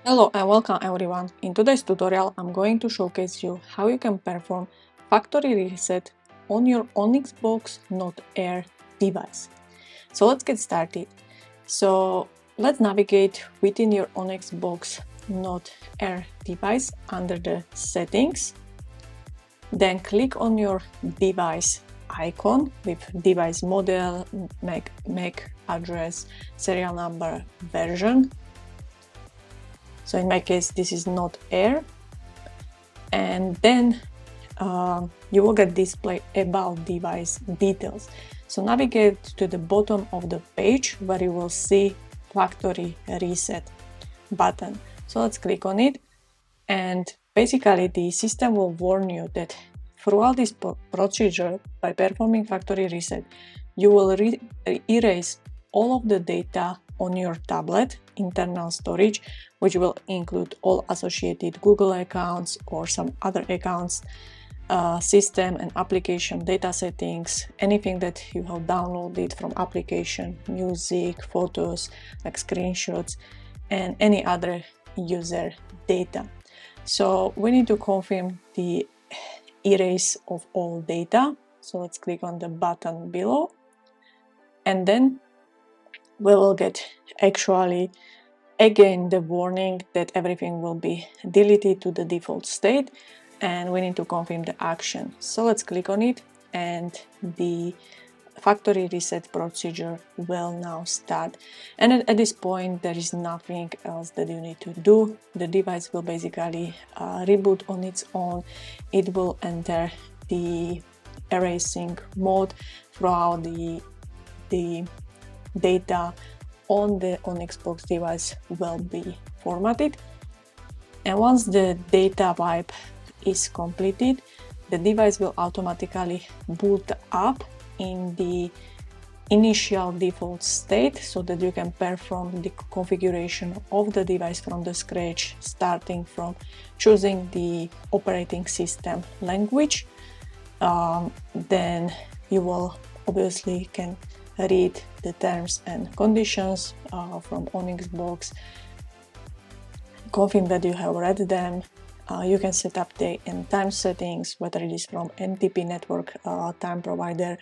Hello and welcome everyone. In today's tutorial I'm going to showcase you how you can perform factory reset on your Onyx Boox Note Air device. So let's get started. So let's navigate within your Onyx Boox Note Air device under the settings. Then click on your device icon with device model, MAC address, serial number, version. So in my case, this is Note Air. And then you will get display about device details. So navigate to the bottom of the page where you will see factory reset button. So let's click on it. And basically the system will warn you that throughout this procedure, by performing factory reset, you will erase all of the data on your tablet internal storage, which will include all associated Google accounts or some other accounts, system and application data settings, anything that you have downloaded from application, music, photos, like screenshots, and any other user data. So we need to confirm the erase of all data. So let's click on the button below, and then we will get actually again the warning that everything will be deleted to the default state, and we need to confirm the action. So let's click on it, and the factory reset procedure will now start. And at this point there is nothing else that you need to do. The device will basically reboot on its own. It will enter the erasing mode throughout the data on the Onyx Boox device will be formatted. And once the data wipe is completed, the device will automatically boot up in the initial default state so that you can perform the configuration of the device from the scratch, starting from choosing the operating system language. Then you will obviously can read the terms and conditions from Onyx Boox, confirm that you have read them. You can set up date and time settings, whether it is from NTP network time provider,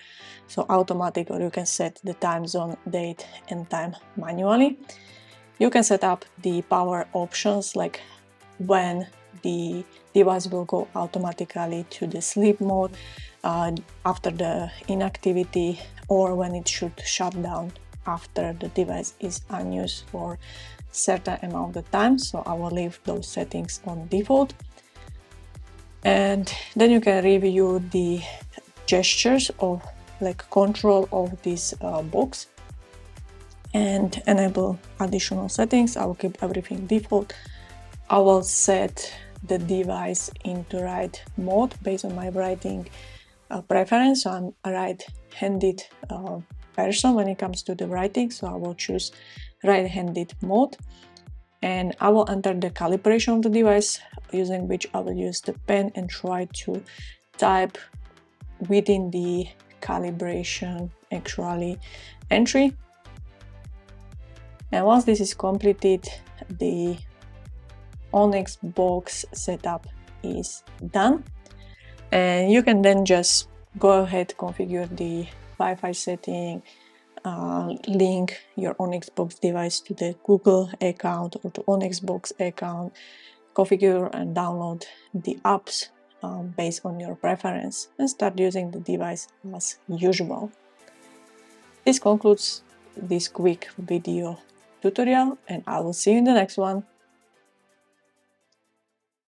so automatic, or you can set the time zone, date and time manually. You can set up the power options, like when the device will go automatically to the sleep mode after the inactivity, or when it should shut down after the device is unused for certain amount of time. So I will leave those settings on default. And then you can review the gestures of like control of this box and enable additional settings. I will keep everything default. I will set the device into write mode based on my writing preference. So I'm a right-handed person when it comes to the writing, so I will choose right-handed mode, and I will enter the calibration of the device, using which I will use the pen and try to type within the calibration actually entry. And once this is completed, the Onyx Boox setup is done, and you can then just go ahead, configure the Wi-Fi setting, link your Onyx Boox device to the Google account or to Onyx Boox account, configure and download the apps based on your preference, and start using the device as usual. This concludes this quick video tutorial, and I will see you in the next one.